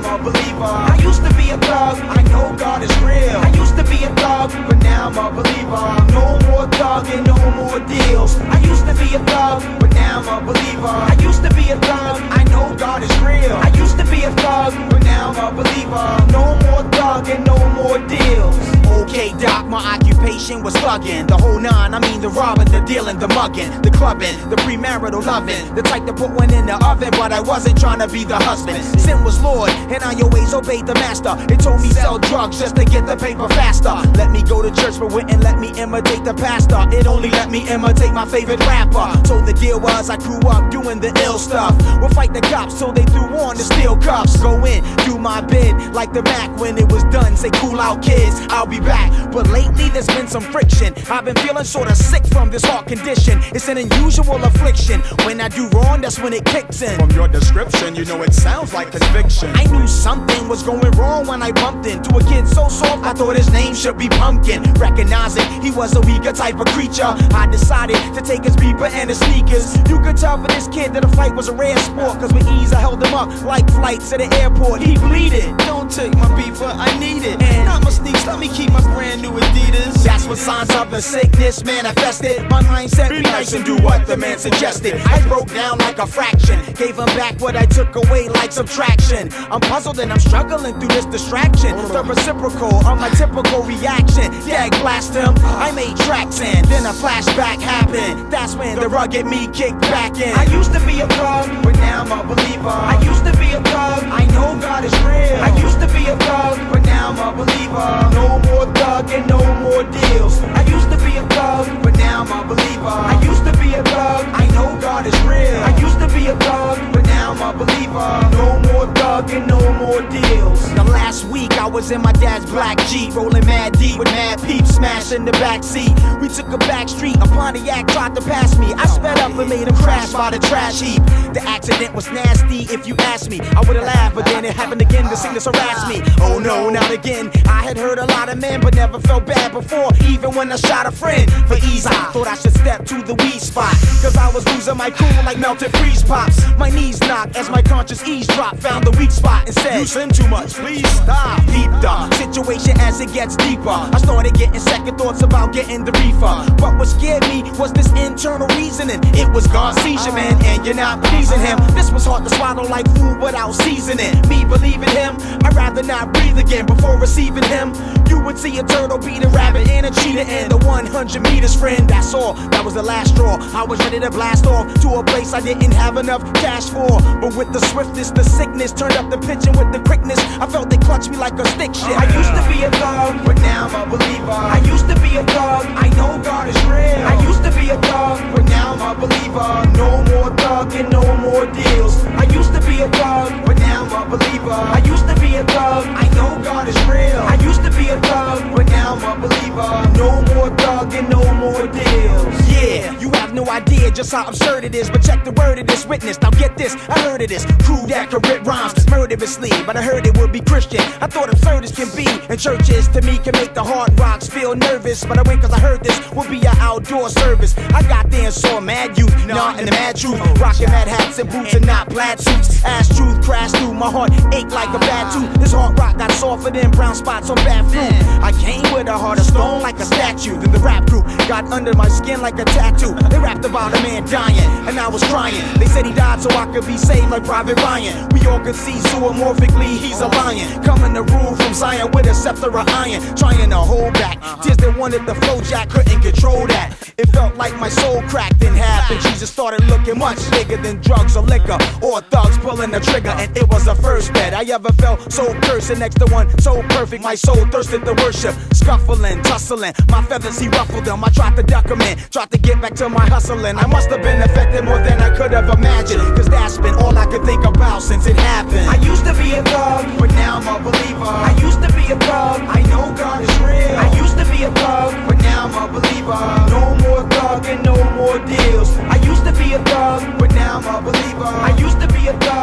now I'm a believer. I used to be a thug, I know God is real. I used to be a thug, but now I'm a believer. No more thugging, no more deals. I used to be a thug, but now I'm a believer. I used to be a thug, I know God is real. I used to be a thug, but now I'm a believer. No more thugging, no more deals. Okay, Doc, my occupation was thugging. The whole nine, I mean the robbing, the dealing, the mugging, the clubbing, the premarital loving. The type to put one in the oven, but I wasn't trying to be the husband. Sin was Lord, and I always obeyed the master. It told me sell drugs just to get the paper faster. Let me go to church, but wouldn't let me imitate the pastor. It only let me imitate my favorite rapper. So the deal was I grew up doing the ill stuff. We'll fight the cops till they threw on the steel cuffs. Go in, do my bid, like the Mac when it was done. Say cool out kids, I'll be back. But lately there's been some friction. I've been feeling sorta sick from this heart condition. It's an unusual affliction. When I do wrong, that's when it kicks in. From your description, you know it sounds like conviction. I knew something was going wrong when I bumped into a kid so soft I thought his name should be Pumpkin. Recognizing he was a weaker type of creature, I decided to take his beeper and his sneakers. You could tell for this kid that a fight was a rare sport, cause with ease I held him up like flights at the airport. He bleeded. Don't take my beeper, I need it. And not my sneaks, let me keep my brand new Adidas. That's when signs of the sickness manifested. My mindset be nice and do what the man suggested. I broke down like a fraction, gave him back what I took away like subtraction. I'm puzzled and I'm struggling through this distraction. The reciprocal of my typical reaction. Dag blast him, I made tracks and then a flashback happened. That's when the rugged me kicked back in. I used to be a thug, but now I'm a believer. I used to be a thug, I know God is real. I used to be a thug, but now I'm a believer. No more thugging, no more deals. I used to be a thug, but now I'm a believer. I used to be a thug, I know God is real. I used to be a thug, but now I'm a believer. No more thugging, no more deals. Now last week I was in my dad's black Jeep, rolling mad deep with mad peeps, smashing the back seat. We took a back street, a Pontiac tried to pass me. I sped up and made him crash by the trash heap. The accident was nasty if you asked me. I would've laughed, but then it happened again. The sickness harassed me. Oh no, not again. I had heard a lot of men, but never felt bad before. Even when I shot a friend for ease, I thought I should step to the weed spot, cause I was losing my cool like melted freeze pops. My knees knocked as my conscious eavesdrop. Found the weak spot and said, You sin too much, please stop. Deep the situation as it gets deeper. I started getting second thoughts about getting the reefer. But what scared me was this internal reasoning. It was God's seizure, man, and you're not pleasing him. This was hard to swallow like food without seasoning. Me believing him, I'd rather not breathe again before receiving him. You would see a turtle beat a rabbit and a cheetah and the 100 meters friend. That's all, that was the last straw. I was ready to blast off to a place I didn't have enough cash for. But with the swiftness, the sickness turned up the pitch, and with the quickness I felt they clutched me like a stick shift. I used to be a thug, but now I'm a believer. I used to be a thug, I know God is real. I used to be a thug, but now I'm a believer. No more thugging, no more deals. I used to be a thug, but now I'm a believer. I used to be a thug, I know God is real. I used to be a thug, but now I'm a believer. No more thugging, no more deals. Yeah, you have no idea just how absurd it is, but check the word of this witness. Now get this, I heard of this crude, accurate rhymes murderously, but I heard it would be Christian. I thought absurd as can be, and churches to me can make the hard rocks feel nervous. But I went cause I heard this would be an outdoor service. I got there and saw mad youth, nah, and the mad truth, rocking mad hats and boots and not plaid suits. Ass truth crashed through, my heart ached like a bad tooth. This hard rock got softer than brown spots on bad fruit. I came with a heart of stone like a statue. Then the rap group got under my skin like a tattoo. They rapped about a man dying, and I was crying. They said he died so I could be saved like Private Ryan. We all could see zoomorphically he's a lion, coming to rule from Zion with a scepter of iron, trying to hold back tears that wanted to flow. Jack couldn't control that. It felt like my soul cracked in half, and Jesus started looking much bigger than drugs or liquor or thugs pulling the trigger. And it was the first bet I ever felt so cursed, and next to one so perfect my soul thirsted to worship. Scuffling, tussling, my feathers he ruffled them. I tried to duck him in, tried to get back to my hustling. I must have been affected more than I could have imagined, cause that's been all I could think about since it happened. I used to be a thug, but now I'm a believer. I used to be a thug, I know God is real. I used to be a thug, but now I'm a believer. No more thugging, no more deals. I used to be a thug, but now I'm a believer. I used to be a thug.